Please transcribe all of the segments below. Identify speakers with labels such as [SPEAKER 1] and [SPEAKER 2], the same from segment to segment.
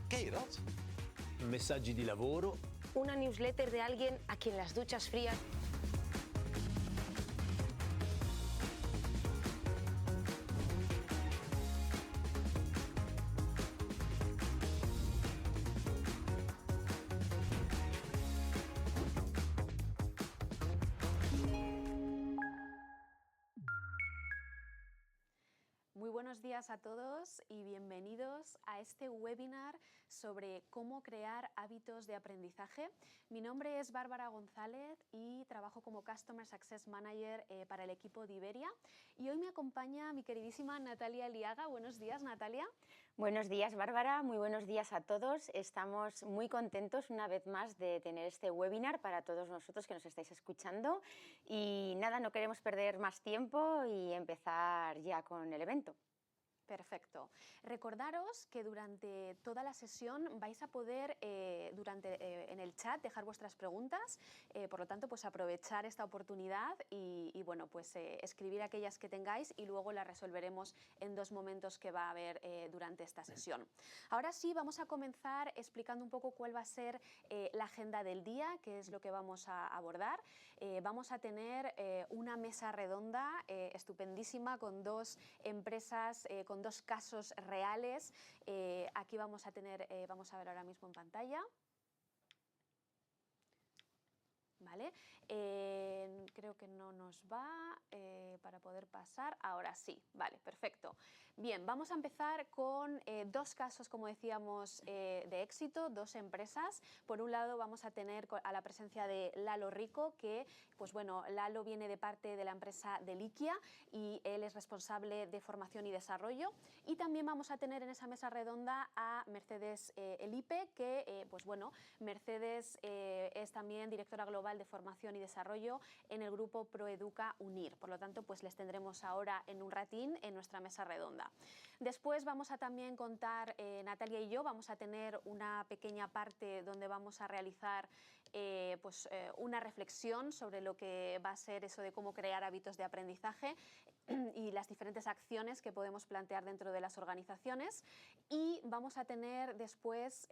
[SPEAKER 1] Ken je dat?
[SPEAKER 2] Messaggi di lavoro.
[SPEAKER 3] Una newsletter de alguien a quien las duchas frías.
[SPEAKER 4] Muy buenos días a todos y bienvenidos a este webinar sobre cómo crear hábitos de aprendizaje. Mi nombre es Bárbara González y trabajo como Customer Success Manager para el equipo de Iberia. Y hoy me acompaña mi queridísima Natalia Aliaga. Buenos días, Natalia.
[SPEAKER 3] Buenos días, Bárbara. Muy buenos días a todos. Estamos muy contentos una vez más de tener este webinar para todos nosotros que nos estáis escuchando. Y nada, no queremos perder más tiempo y empezar ya con el evento.
[SPEAKER 4] Perfecto. Recordaros que durante toda la sesión vais a poder en el chat dejar vuestras preguntas, por lo tanto pues aprovechar esta oportunidad y bueno, pues escribir aquellas que tengáis y luego las resolveremos en dos momentos que va a haber durante esta sesión. Ahora sí, vamos a comenzar explicando un poco cuál va a ser la agenda del día, qué es lo que vamos a abordar. Vamos a tener una mesa redonda estupendísima con dos empresas, con dos casos reales. Aquí vamos a ver ahora mismo en pantalla. ¿Vale? Creo que no nos va para poder pasar. Ahora sí, vale, perfecto. Bien, vamos a empezar con dos casos, como decíamos, de éxito, dos empresas. Por un lado vamos a tener a la presencia de Lalo Rico, que, pues bueno, Lalo viene de parte de la empresa Deliquia y él es responsable de formación y desarrollo. Y también vamos a tener en esa mesa redonda a Mercedes Elipe, que, pues bueno, Mercedes es también directora global de formación y desarrollo en el grupo Proeduca Unir. Por lo tanto, pues les tendremos ahora en un ratín en nuestra mesa redonda. Después vamos a también contar, Natalia y yo, vamos a tener una pequeña parte donde vamos a realizar una reflexión sobre lo que va a ser eso de cómo crear hábitos de aprendizaje y las diferentes acciones que podemos plantear dentro de las organizaciones. Y vamos a tener después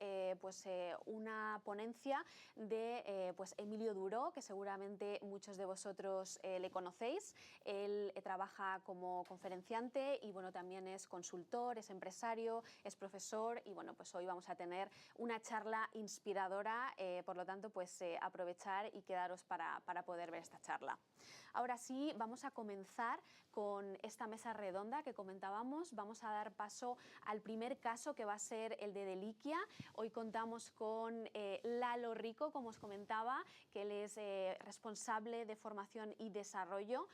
[SPEAKER 4] una ponencia de Emilio Duró, que seguramente muchos de vosotros le conocéis. Él trabaja como conferenciante y bueno, también es consultor, es empresario, es profesor y bueno, pues hoy vamos a tener una charla inspiradora, por lo tanto pues aprovechar y quedaros para poder ver esta charla. Ahora sí, vamos a comenzar con esta mesa redonda que comentábamos. Vamos a dar paso al primer caso, que va a ser el de Deliquia. Hoy contamos con Lalo Rico, como os comentaba, que él es responsable de formación y desarrollo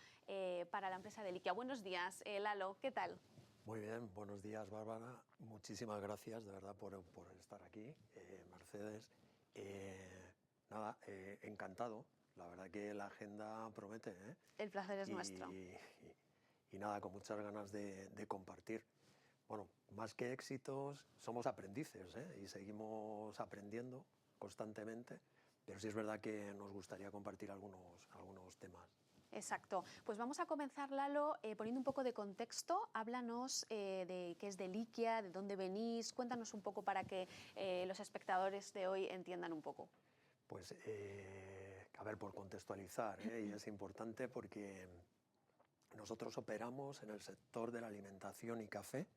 [SPEAKER 4] para la empresa Deliquia. Buenos días, Lalo, ¿qué tal?
[SPEAKER 5] Muy bien, buenos días, Bárbara. Muchísimas gracias, de verdad, por estar aquí. Mercedes, encantado. La verdad que la agenda promete, ¿eh?
[SPEAKER 4] El placer es nuestro.
[SPEAKER 5] Y nada, con muchas ganas de compartir. Bueno, más que éxitos, somos aprendices, ¿eh? Y seguimos aprendiendo constantemente, pero sí es verdad que nos gustaría compartir algunos temas.
[SPEAKER 4] Exacto. Pues vamos a comenzar, Lalo, poniendo un poco de contexto. Háblanos de qué es Deliquia, de dónde venís. Cuéntanos un poco para que los espectadores de hoy entiendan un poco.
[SPEAKER 5] Pues, a ver, por contextualizar, y es importante porque nosotros operamos en el sector de la alimentación y café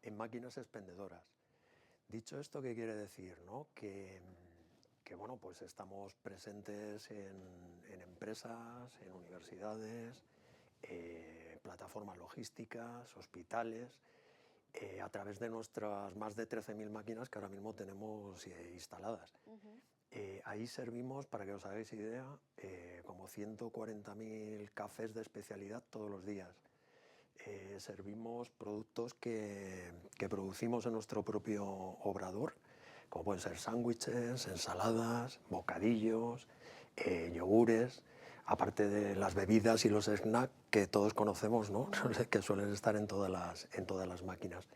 [SPEAKER 5] en máquinas expendedoras. Dicho esto, ¿qué quiere decir, no? Que bueno, pues estamos presentes en empresas, en universidades, plataformas logísticas, hospitales, a través de nuestras más de 13.000 máquinas que ahora mismo tenemos instaladas. Ahí servimos, para que os hagáis idea, como 140.000 cafés de especialidad todos los días. Servimos productos que producimos en nuestro propio obrador, como pueden ser sándwiches, ensaladas, bocadillos, yogures, aparte de las bebidas y los snacks que todos conocemos, ¿no? Que suelen estar en todas las máquinas.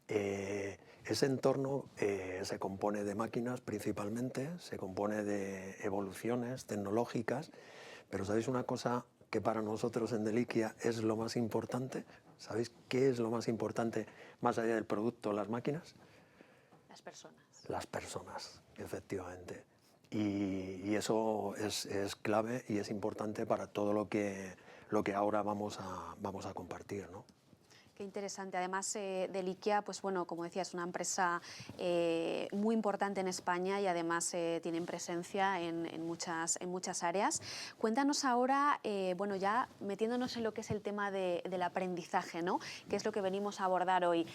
[SPEAKER 5] Ese entorno se compone de máquinas principalmente, se compone de evoluciones tecnológicas, pero ¿sabéis una cosa que para nosotros en Deliquia es lo más importante? ¿Sabéis qué es lo más importante, más allá del producto, las máquinas?
[SPEAKER 4] Las personas.
[SPEAKER 5] Las personas, efectivamente. Y eso es clave y es importante para todo lo que ahora vamos a compartir, ¿no?
[SPEAKER 4] Qué interesante. Además, Deliquia, pues bueno, como decía, es una empresa muy importante en España y además tienen presencia en muchas áreas. Cuéntanos ahora, bueno, ya metiéndonos en lo que es el tema del aprendizaje, ¿no? Que es lo que venimos a abordar hoy.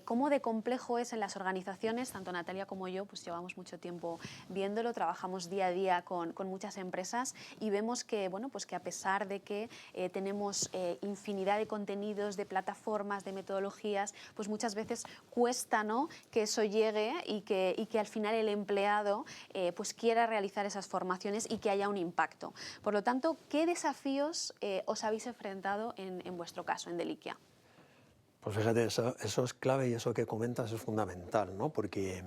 [SPEAKER 4] ¿Cómo de complejo es en las organizaciones? Tanto Natalia como yo, pues llevamos mucho tiempo viéndolo, trabajamos día a día con muchas empresas y vemos que, bueno, pues que a pesar de que tenemos infinidad de contenidos, de plataformas, de metodologías, pues muchas veces cuesta, ¿no?, que eso llegue y que al final el empleado pues quiera realizar esas formaciones y que haya un impacto. Por lo tanto, ¿qué desafíos os habéis enfrentado en vuestro caso, en Deliquia?
[SPEAKER 5] Pues fíjate, eso es clave y eso que comentas es fundamental, ¿no? Porque,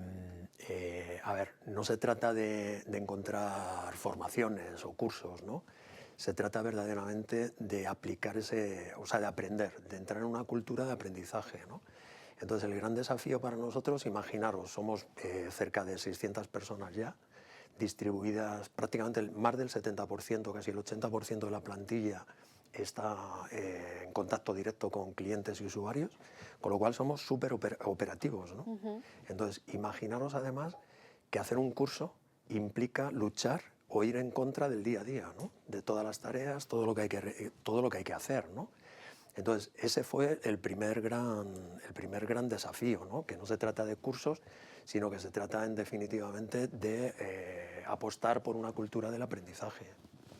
[SPEAKER 5] a ver, no se trata de encontrar formaciones o cursos, ¿no? Se trata verdaderamente de aplicar o sea, de aprender, de entrar en una cultura de aprendizaje, ¿no? Entonces, el gran desafío para nosotros, imaginaros, somos cerca de 600 personas ya, distribuidas prácticamente más del 70%, casi el 80% de la plantilla está en contacto directo con clientes y usuarios, con lo cual somos súper operativos, ¿no? Entonces, imaginaros además que hacer un curso implica luchar o ir en contra del día a día, ¿no? De todas las tareas, todo lo que hay que hacer, ¿no? Entonces, ese fue el primer gran desafío, ¿no? Que no se trata de cursos, sino que se trata definitivamente de apostar por una cultura del aprendizaje.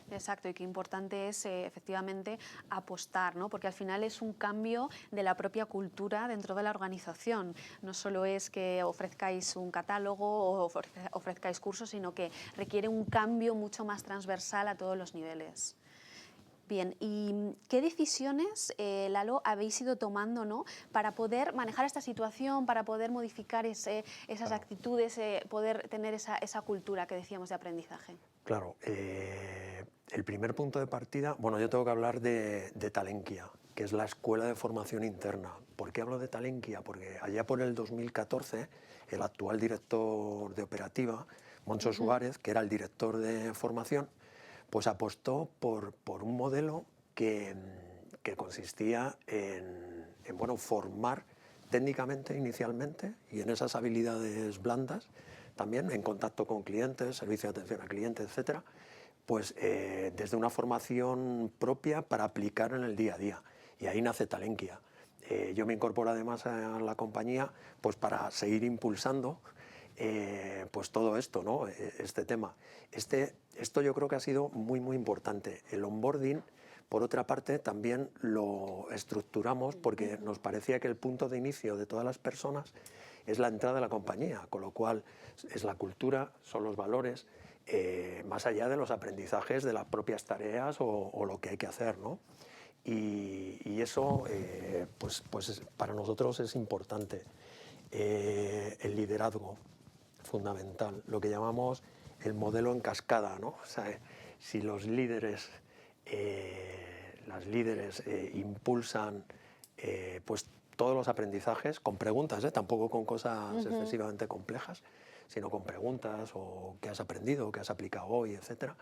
[SPEAKER 4] Exacto, y qué importante es efectivamente apostar, ¿no? Porque al final es un cambio de la propia cultura dentro de la organización. No solo es que ofrezcáis un catálogo o ofrezcáis cursos, sino que requiere un cambio mucho más transversal a todos los niveles. Bien, ¿y qué decisiones, Lalo, habéis ido tomando, ¿no?, para poder manejar esta situación, para poder modificar esas actitudes, poder tener esa cultura que decíamos de aprendizaje?
[SPEAKER 5] Claro, el primer punto de partida, bueno, yo tengo que hablar de Talenquia, que es la escuela de formación interna. ¿Por qué hablo de Talenquia? Porque allá por el 2014, el actual director de operativa, Moncho Suárez, que era el director de formación, pues apostó por un modelo que consistía en bueno, formar técnicamente inicialmente y en esas habilidades blandas, también en contacto con clientes, servicio de atención a clientes, etcétera, pues desde una formación propia para aplicar en el día a día. Y ahí nace Talenquia. Yo me incorporo además a la compañía pues para seguir impulsando pues todo esto, ¿no? Este tema. Esto yo creo que ha sido muy, muy importante. El onboarding, por otra parte, también lo estructuramos porque nos parecía que el punto de inicio de todas las personas es la entrada a la compañía, con lo cual es la cultura, son los valores, más allá de los aprendizajes de las propias tareas o lo que hay que hacer, ¿no? Y eso, pues para nosotros es importante. El liderazgo, fundamental, lo que llamamos el modelo en cascada, ¿no? O sea, si los líderes, las líderes impulsan pues todos los aprendizajes con preguntas, tampoco con cosas excesivamente complejas, sino con preguntas o qué has aprendido, qué has aplicado hoy, etcétera,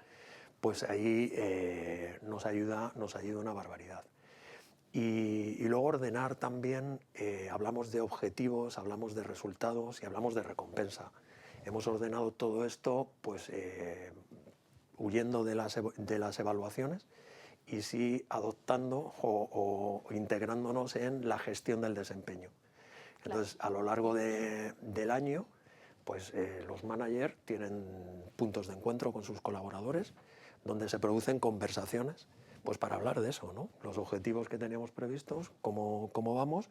[SPEAKER 5] pues ahí nos ayuda una barbaridad. Y luego ordenar también, hablamos de objetivos, hablamos de resultados y hablamos de recompensa. Hemos ordenado todo esto pues huyendo de las evaluaciones y sí adoptando o integrándonos en la gestión del desempeño. Entonces, a lo largo del año, pues los managers tienen puntos de encuentro con sus colaboradores donde se producen conversaciones pues para hablar de eso, ¿no? Los objetivos que teníamos previstos, cómo vamos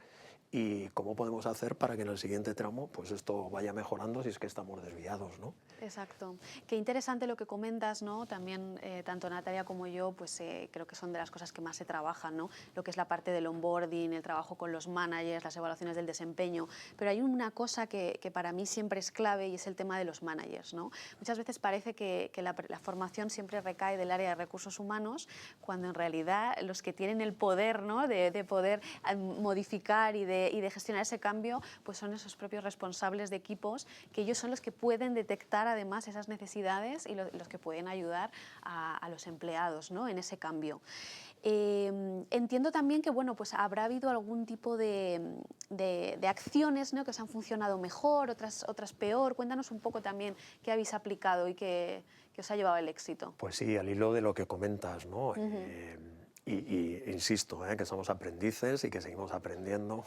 [SPEAKER 5] y cómo podemos hacer para que en el siguiente tramo pues esto vaya mejorando si es que estamos desviados, ¿no?
[SPEAKER 4] Exacto. Qué interesante lo que comentas, ¿no? También tanto Natalia como yo pues creo que son de las cosas que más se trabajan, ¿no? Lo que es la parte del onboarding, el trabajo con los managers, las evaluaciones del desempeño, pero hay una cosa que para mí siempre es clave y es el tema de los managers, ¿no? Muchas veces parece que la formación siempre recae del área de recursos humanos cuando cuando en realidad los que tienen el poder, ¿no?, de poder modificar y de gestionar ese cambio, pues son esos propios responsables de equipos, que ellos son los que pueden detectar además esas necesidades y los que pueden ayudar a los empleados, ¿no?, en ese cambio. Entiendo también que bueno, pues habrá habido algún tipo de acciones, ¿no?, que os han funcionado mejor, otras peor. Cuéntanos un poco también qué habéis aplicado y qué os ha llevado el éxito.
[SPEAKER 5] Pues sí, al hilo de lo que comentas, ¿no? Y insisto, que somos aprendices y que seguimos aprendiendo.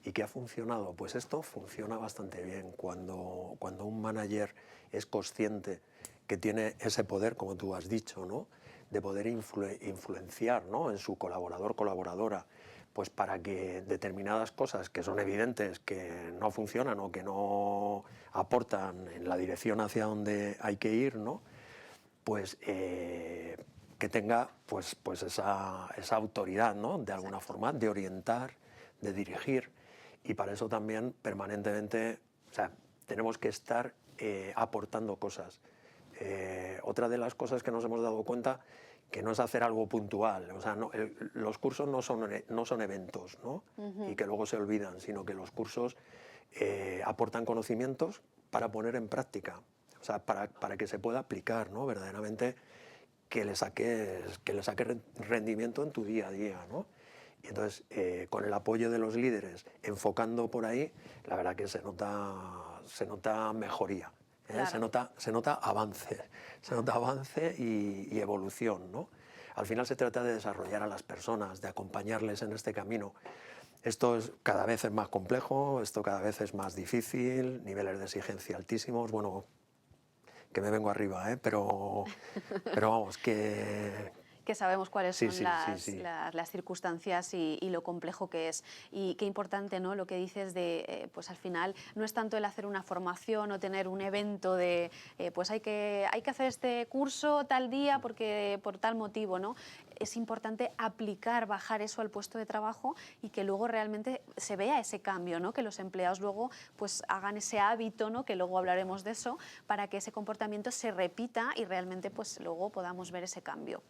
[SPEAKER 5] ¿Y qué ha funcionado? Pues esto funciona bastante bien cuando un manager es consciente que tiene ese poder, como tú has dicho, ¿no?, de poder influenciar, ¿no?, en su colaborador, colaboradora, pues para que determinadas cosas que son evidentes, que no funcionan o que no aportan en la dirección hacia donde hay que ir, ¿no?, pues que tenga pues esa autoridad, ¿no?, de alguna forma, de orientar, de dirigir, y para eso también permanentemente, o sea, tenemos que estar aportando cosas. Otra de las cosas que nos hemos dado cuenta, que no es hacer algo puntual, o sea, los cursos no son eventos, ¿no?, y que luego se olvidan, sino que los cursos aportan conocimientos para poner en práctica, o sea, para que se pueda aplicar, ¿no?, verdaderamente, que le saque rendimiento en tu día a día, ¿no? Y entonces, con el apoyo de los líderes, enfocando por ahí, la verdad que se nota mejoría. Claro. Se nota avance y evolución, ¿no? Al final se trata de desarrollar a las personas, de acompañarles en este camino. Esto cada vez es más complejo, esto cada vez es más difícil, niveles de exigencia altísimos. Bueno, que me vengo arriba, pero vamos, que
[SPEAKER 4] sabemos cuáles
[SPEAKER 5] sí,
[SPEAKER 4] son las circunstancias y lo complejo que es. Y qué importante, ¿no?, lo que dices de, pues al final, no es tanto el hacer una formación o tener un evento de, pues hay que hacer este curso tal día porque por tal motivo, ¿no? Es importante aplicar, bajar eso al puesto de trabajo y que luego realmente se vea ese cambio, ¿no?, que los empleados luego pues hagan ese hábito, ¿no?, que luego hablaremos de eso, para que ese comportamiento se repita y realmente pues luego podamos ver ese cambio.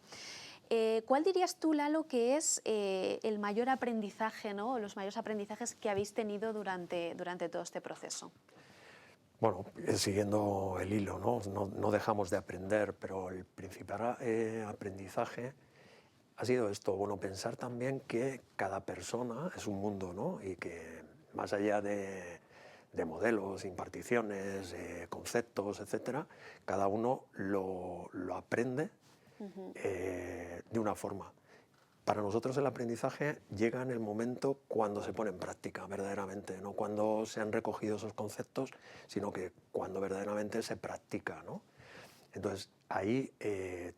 [SPEAKER 4] ¿Cuál dirías tú, Lalo, que es el mayor aprendizaje, ¿no?, o los mayores aprendizajes que habéis tenido durante todo este proceso?
[SPEAKER 5] Bueno, siguiendo el hilo, no dejamos de aprender, pero el principal aprendizaje ha sido esto, bueno, pensar también que cada persona es un mundo, ¿no?, y que más allá de modelos, imparticiones, conceptos, etcétera, cada uno lo aprende de una forma. Para nosotros el aprendizaje llega en el momento cuando se pone en práctica, verdaderamente, no cuando se han recogido esos conceptos, sino que cuando verdaderamente se practica, ¿no? Entonces, ahí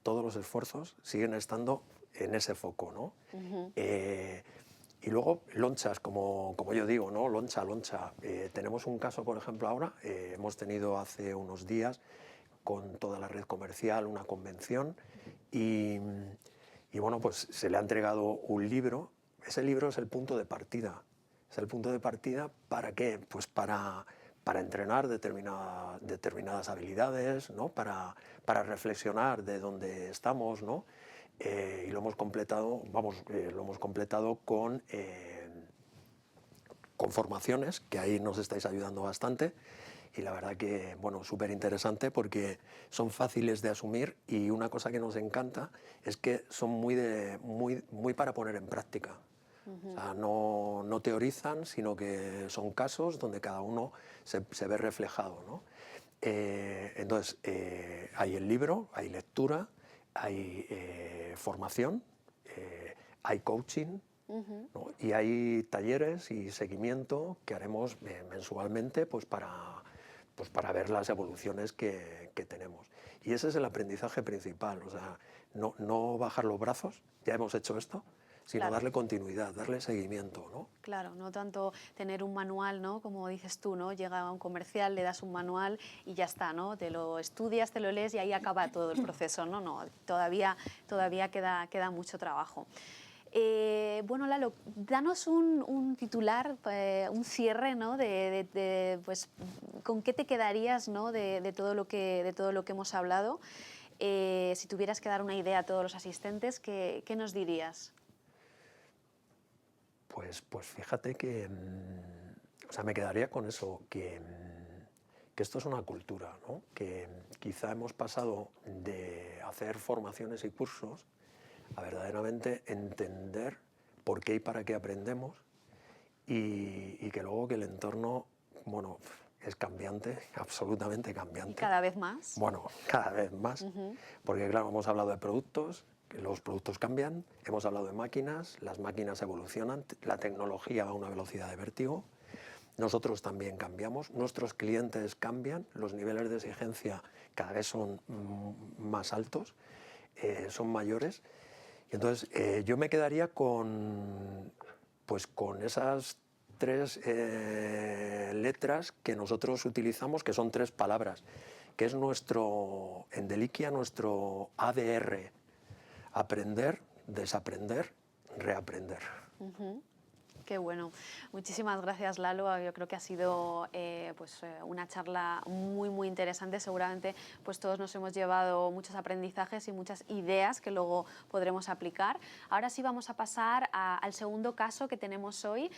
[SPEAKER 5] todos los esfuerzos siguen estando en ese foco, ¿no? Y luego, lonchas, como yo digo, ¿no?, loncha. Tenemos un caso, por ejemplo, ahora, hemos tenido hace unos días con toda la red comercial una convención y bueno, pues se le ha entregado un libro. Ese libro es el punto de partida. Es el punto de partida, ¿para qué? Pues para entrenar determinadas habilidades, ¿no?, para reflexionar de dónde estamos, ¿no? Y lo hemos completado, con formaciones, que ahí nos estáis ayudando bastante. Y la verdad que, bueno, súper interesante porque son fáciles de asumir y una cosa que nos encanta es que son muy para poner en práctica. O sea, no teorizan, sino que son casos donde cada uno se ve reflejado, ¿no? Entonces, hay el libro, hay lectura, hay formación, hay coaching, ¿no?, y hay talleres y seguimiento que haremos mensualmente pues para ver las evoluciones que tenemos. Y ese es el aprendizaje principal, o sea, no bajar los brazos, ya hemos hecho esto, sino claro, darle continuidad, darle seguimiento, ¿no?
[SPEAKER 4] Claro, no tanto tener un manual, ¿no?, como dices tú, ¿no?, llega a un comercial, le das un manual y ya está, ¿no?, te lo estudias, te lo lees y ahí acaba todo el proceso, no, todavía queda mucho trabajo. Bueno, Lalo, danos un titular, un cierre, ¿no?, pues, ¿con qué te quedarías, ¿no?, de todo lo que hemos hablado? si tuvieras que dar una idea a todos los asistentes, ¿qué nos dirías?
[SPEAKER 5] Pues fíjate que, o sea, me quedaría con eso, que esto es una cultura, ¿no? Que quizá hemos pasado de hacer formaciones y cursos a verdaderamente entender por qué y para qué aprendemos y que luego que el entorno, bueno, es cambiante, absolutamente cambiante.
[SPEAKER 4] ¿Y cada vez más?
[SPEAKER 5] Bueno, cada vez más, porque claro, hemos hablado de productos, que los productos cambian, hemos hablado de máquinas, las máquinas evolucionan, la tecnología va a una velocidad de vértigo, nosotros también cambiamos, nuestros clientes cambian, los niveles de exigencia cada vez son más altos, son mayores, y entonces yo me quedaría pues con esas 3 letras que nosotros utilizamos, que son 3 palabras, que es nuestro, en Deliquia, nuestro ADR, aprender, desaprender, reaprender.
[SPEAKER 4] Qué bueno. Muchísimas gracias, Lalo. Yo creo que ha sido una charla muy interesante. Seguramente pues todos nos hemos llevado muchos aprendizajes y muchas ideas que luego podremos aplicar. Ahora sí vamos a pasar al segundo caso que tenemos hoy.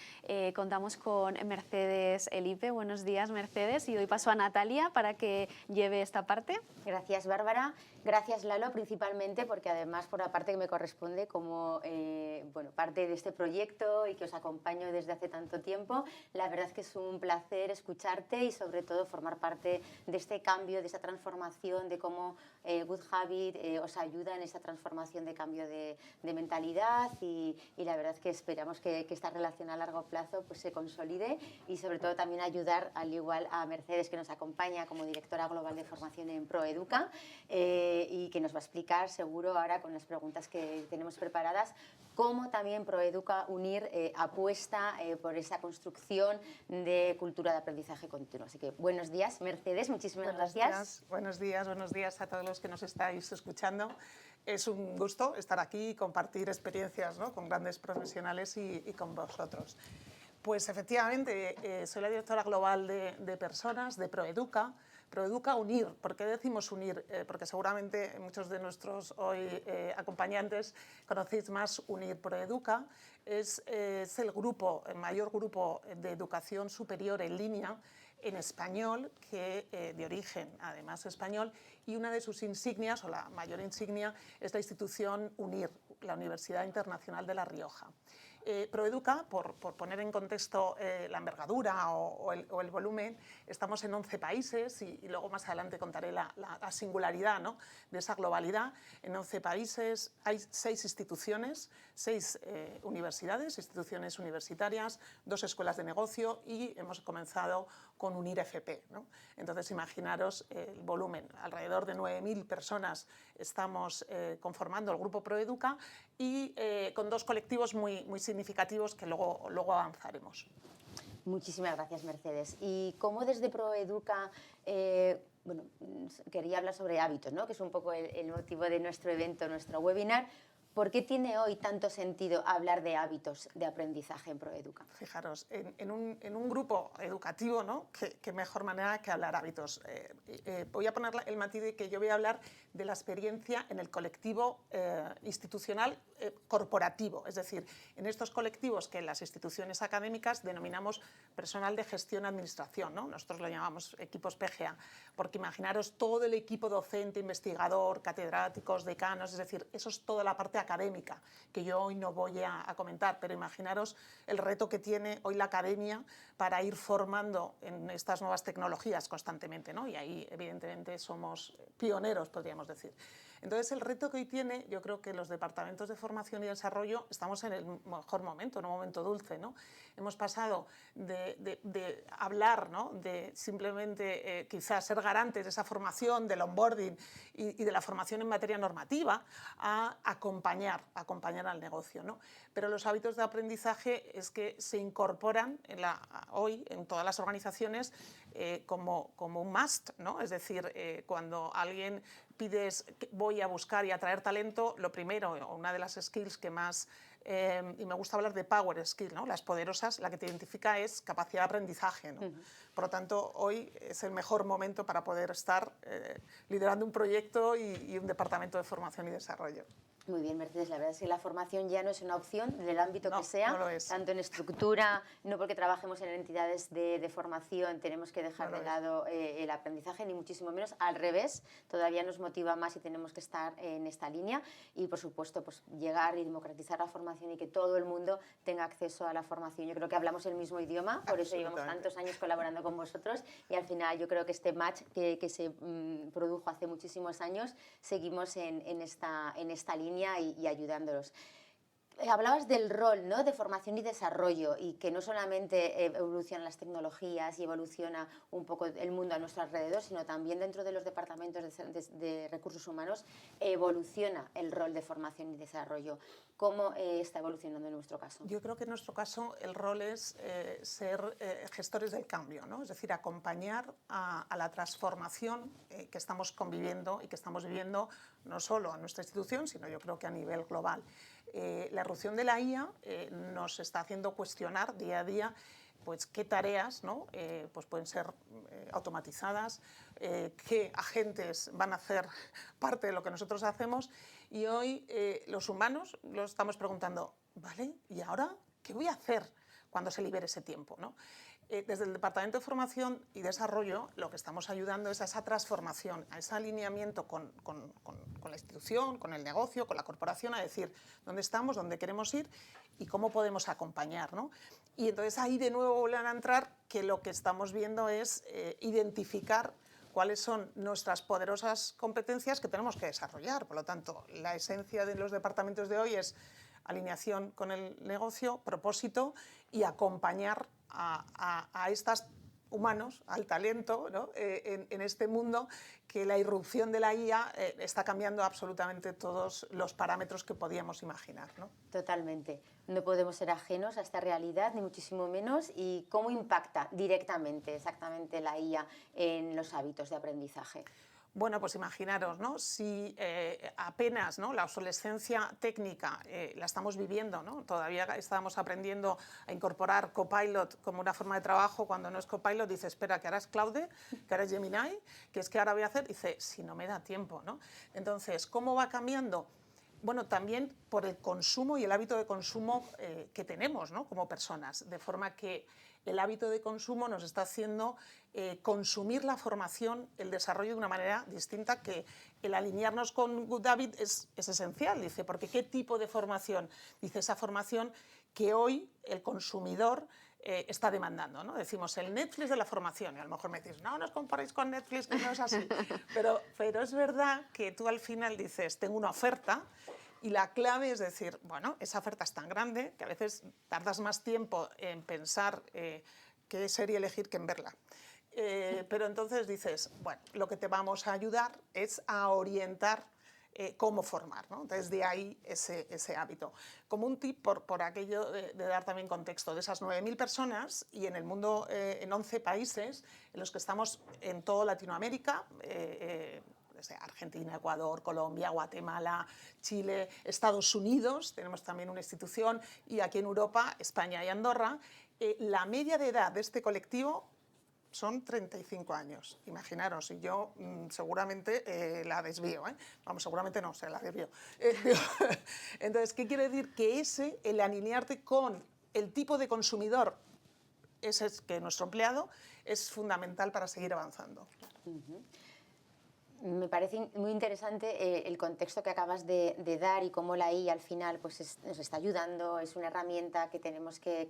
[SPEAKER 4] Contamos con Mercedes Elipe. Buenos días, Mercedes. Y hoy paso a Natalia para que lleve esta parte.
[SPEAKER 3] Gracias, Bárbara. Gracias, Lalo, principalmente porque además por la parte que me corresponde como parte de este proyecto y que os acompaño desde hace tanto tiempo. La verdad es que es un placer escucharte y sobre todo formar parte de este cambio, de esta transformación, de cómo Good Habit os ayuda en esta transformación de cambio de mentalidad y la verdad es que esperamos que esta relación a largo plazo pues, se consolide y sobre todo también ayudar al igual a Mercedes que nos acompaña como directora global de formación en Proeduca y que nos va a explicar seguro ahora con las preguntas que tenemos preparadas cómo también Proeduca Unir apuesta por esa construcción de cultura de aprendizaje continuo. Así que buenos días, Mercedes, muchísimas gracias.
[SPEAKER 6] Buenos días a todos los que nos estáis escuchando. Es un gusto estar aquí y compartir experiencias, ¿no?, con grandes profesionales y con vosotros. Pues efectivamente, soy la directora global de personas de Proeduca. Proeduca Unir. ¿Por qué decimos unir? Porque seguramente muchos de nuestros hoy acompañantes conocéis más Unir. Proeduca es el mayor grupo de educación superior en línea en español, de origen además español, y una de sus insignias, o la mayor insignia, es la institución UNIR, la Universidad Internacional de La Rioja. Proeduca, por poner en contexto la envergadura o el volumen, estamos en 11 países y luego más adelante contaré la singularidad, ¿no?, de esa globalidad. En 11 países hay 6 instituciones, 6 universidades, instituciones universitarias, 2 escuelas de negocio y hemos comenzado con Unir FP, ¿no? Entonces imaginaros el volumen, alrededor de 9.000 personas estamos conformando el grupo Proeduca y con 2 colectivos muy significativos que luego avanzaremos.
[SPEAKER 3] Muchísimas gracias, Mercedes. Y cómo desde Proeduca, quería hablar sobre hábitos, ¿no?, que es un poco el motivo de nuestro evento, nuestro webinar. ¿Por qué tiene hoy tanto sentido hablar de hábitos de aprendizaje en Proeduca?
[SPEAKER 6] Fijaros, en un grupo educativo, ¿no?, qué mejor manera que hablar hábitos. Voy a poner el matiz de que yo voy a hablar de la experiencia en el colectivo institucional corporativo, es decir, en estos colectivos que en las instituciones académicas denominamos personal de gestión administración, ¿no? Nosotros lo llamamos equipos PGA, porque imaginaros todo el equipo docente, investigador, catedráticos, decanos, es decir, eso es toda la parte académica, que yo hoy no voy a comentar, pero imaginaros el reto que tiene hoy la academia para ir formando en estas nuevas tecnologías constantemente, ¿no? Y ahí evidentemente somos pioneros, podríamos decir. Entonces el reto que hoy tiene, yo creo que los departamentos de formación y desarrollo estamos en el mejor momento, en un momento dulce, ¿no? Hemos pasado de hablar, ¿no?, de simplemente quizás ser garantes de esa formación, del onboarding y de la formación en materia normativa, a acompañar acompañar al negocio, ¿no? Pero los hábitos de aprendizaje es que se incorporan hoy en todas las organizaciones como un must, ¿no? Es decir, cuando alguien pides voy a buscar y atraer talento, lo primero, una de las skills que más, y me gusta hablar de power skill, ¿no? Las poderosas, la que te identifica es capacidad de aprendizaje, ¿no? Por lo tanto, hoy es el mejor momento para poder estar liderando un proyecto y un departamento de formación y desarrollo.
[SPEAKER 3] Muy bien, Mercedes, la verdad es que la formación ya no es una opción del ámbito que sea,
[SPEAKER 6] no lo es.
[SPEAKER 3] tanto en estructura, no porque trabajemos en entidades de formación tenemos que dejar de lado el aprendizaje, ni muchísimo menos, al revés, todavía nos motiva más y tenemos que estar en esta línea y, por supuesto, pues, llegar y democratizar la formación y que todo el mundo tenga acceso a la formación. Yo creo que hablamos el mismo idioma, por eso llevamos tantos años colaborando con vosotros y al final yo creo que este match que se produjo hace muchísimos años, seguimos en esta línea y ayudándolos. Hablabas del rol, ¿no?, de formación y desarrollo y que no solamente evolucionan las tecnologías y evoluciona un poco el mundo a nuestro alrededor, sino también dentro de los departamentos de recursos humanos evoluciona el rol de formación y desarrollo. ¿Cómo está evolucionando en nuestro caso?
[SPEAKER 6] Yo creo que en nuestro caso el rol es ser gestores del cambio, ¿no? Es decir, acompañar a la transformación que estamos conviviendo y que estamos viviendo no solo en nuestra institución, sino yo creo que a nivel global. La irrupción de la IA nos está haciendo cuestionar día a día pues, qué tareas, ¿no? Pues pueden ser automatizadas, qué agentes van a hacer parte de lo que nosotros hacemos y hoy los humanos nos estamos preguntando, ¿vale? ¿Y ahora qué voy a hacer cuando se libere ese tiempo, ¿no? Desde el Departamento de Formación y Desarrollo lo que estamos ayudando es a esa transformación, a ese alineamiento con la institución, con el negocio, con la corporación, a decir dónde estamos, dónde queremos ir y cómo podemos acompañar, ¿no? Y entonces ahí de nuevo vuelven a entrar que lo que estamos viendo es identificar cuáles son nuestras poderosas competencias que tenemos que desarrollar. Por lo tanto, la esencia de los departamentos de hoy es alineación con el negocio, propósito y acompañar a estos humanos, al talento, ¿no? en este mundo que la irrupción de la IA está cambiando absolutamente todos los parámetros que podíamos imaginar, ¿no?
[SPEAKER 3] Totalmente. No podemos ser ajenos a esta realidad, ni muchísimo menos. ¿Y cómo impacta directamente, exactamente, la IA en los hábitos de aprendizaje?
[SPEAKER 6] Bueno, pues imaginaros, ¿no? Si apenas, ¿no?, la obsolescencia técnica la estamos viviendo, ¿no? Todavía estamos aprendiendo a incorporar Copilot como una forma de trabajo. Cuando no es Copilot, dice, espera, que ahora es Claude, que ahora es Gemini, que es que ahora voy a hacer, dice, si no me da tiempo, ¿no? Entonces, ¿cómo va cambiando? Bueno, también por el consumo y el hábito de consumo que tenemos, ¿no?, como personas, de forma que el hábito de consumo nos está haciendo consumir la formación, el desarrollo de una manera distinta, que el alinearnos con Good Habit es esencial, dice, porque ¿qué tipo de formación? Dice, esa formación que hoy el consumidor está demandando, ¿no? Decimos el Netflix de la formación y a lo mejor me decís, no os comparéis con Netflix, que no es así, pero es verdad que tú al final dices, tengo una oferta. Y la clave es decir, bueno, esa oferta es tan grande que a veces tardas más tiempo en pensar qué serie elegir que en verla. Pero entonces dices, bueno, lo que te vamos a ayudar es a orientar cómo formar, ¿no? Entonces de ahí ese hábito. Como un tip, por aquello de dar también contexto, de esas 9.000 personas y en el mundo en 11 países en los que estamos en toda Latinoamérica, desde Argentina, Ecuador, Colombia, Guatemala, Chile, Estados Unidos, tenemos también una institución, y aquí en Europa, España y Andorra, la media de edad de este colectivo son 35 años. Imaginaros, y yo seguramente la desvío, ¿eh? Vamos, seguramente no, la desvío. Entonces, ¿qué quiere decir? Que el alinearte con el tipo de consumidor, ese es que nuestro empleado, es fundamental para seguir avanzando.
[SPEAKER 3] Me parece muy interesante el contexto que acabas de dar y cómo la IA al final pues nos está ayudando, es una herramienta que tenemos que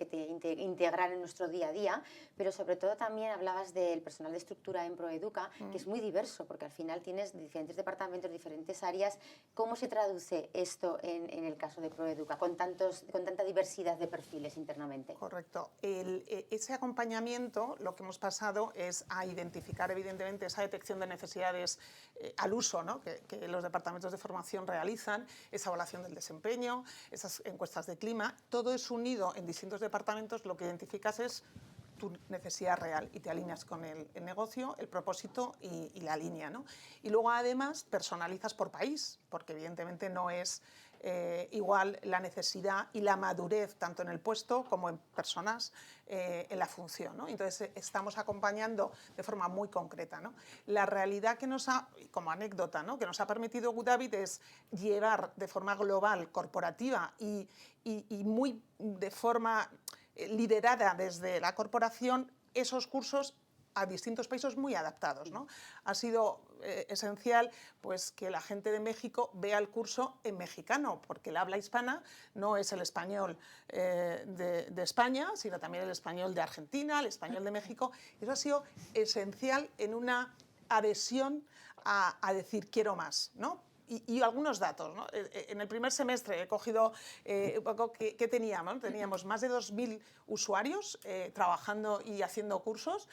[SPEAKER 3] integrar en nuestro día a día, pero sobre todo también hablabas del personal de estructura en Proeduca, que es muy diverso, porque al final tienes diferentes departamentos, diferentes áreas. ¿Cómo se traduce esto en el caso de Proeduca, con tanta diversidad de perfiles internamente?
[SPEAKER 6] Correcto. Ese acompañamiento, lo que hemos pasado es a identificar evidentemente esa detección de necesidades al uso, ¿no? que los departamentos de formación realizan, esa evaluación del desempeño, esas encuestas de clima, todo es unido en distintos departamentos, lo que identificas es tu necesidad real y te alineas con el negocio, el propósito y la línea, ¿no? Y luego además personalizas por país, porque evidentemente no es igual la necesidad y la madurez tanto en el puesto como en personas en la función, ¿no? Entonces estamos acompañando de forma muy concreta, ¿no? La realidad que nos ha, como anécdota, ¿no? que nos ha permitido Goodhabit es llevar de forma global, corporativa y muy de forma liderada desde la corporación esos cursos a distintos países muy adaptados, ¿no? Ha sido esencial pues, que la gente de México vea el curso en mexicano, porque el habla hispana no es el español de España, sino también el español de Argentina, el español de México. Eso ha sido esencial en una adhesión a decir quiero más, ¿no? Y algunos datos, ¿no? En el primer semestre he cogido un poco qué teníamos, ¿no? Teníamos más de 2.000 usuarios trabajando y haciendo cursos,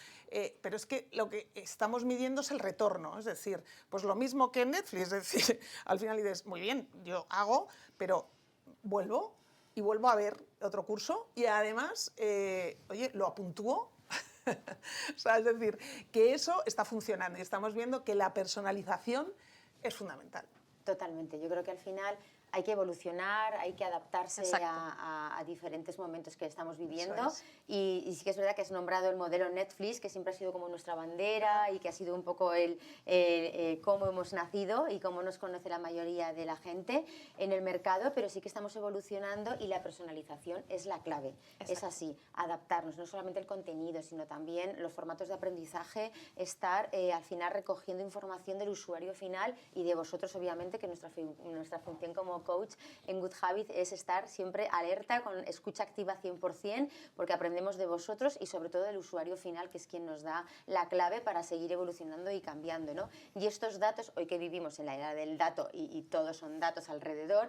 [SPEAKER 6] pero es que lo que estamos midiendo es el retorno, es decir, pues lo mismo que en Netflix, es decir, al final dices, muy bien, yo hago, pero vuelvo y vuelvo a ver otro curso y además, oye, lo apuntúo. O sea, es decir, que eso está funcionando y estamos viendo que la personalización es fundamental.
[SPEAKER 3] Totalmente. Yo creo que al final hay que evolucionar, hay que adaptarse a diferentes momentos que estamos viviendo. Y sí que es verdad que has nombrado el modelo Netflix, que siempre ha sido como nuestra bandera y que ha sido un poco cómo hemos nacido y cómo nos conoce la mayoría de la gente en el mercado, pero sí que estamos evolucionando y la personalización es la clave. Exacto. Es así, adaptarnos, no solamente el contenido, sino también los formatos de aprendizaje, estar al final recogiendo información del usuario final y de vosotros, obviamente, que nuestra función como coach en Goodhabit es estar siempre alerta, con escucha activa 100%, porque aprendemos de vosotros y sobre todo del usuario final, que es quien nos da la clave para seguir evolucionando y cambiando, ¿no? Y estos datos, hoy que vivimos en la era del dato y todos son datos alrededor,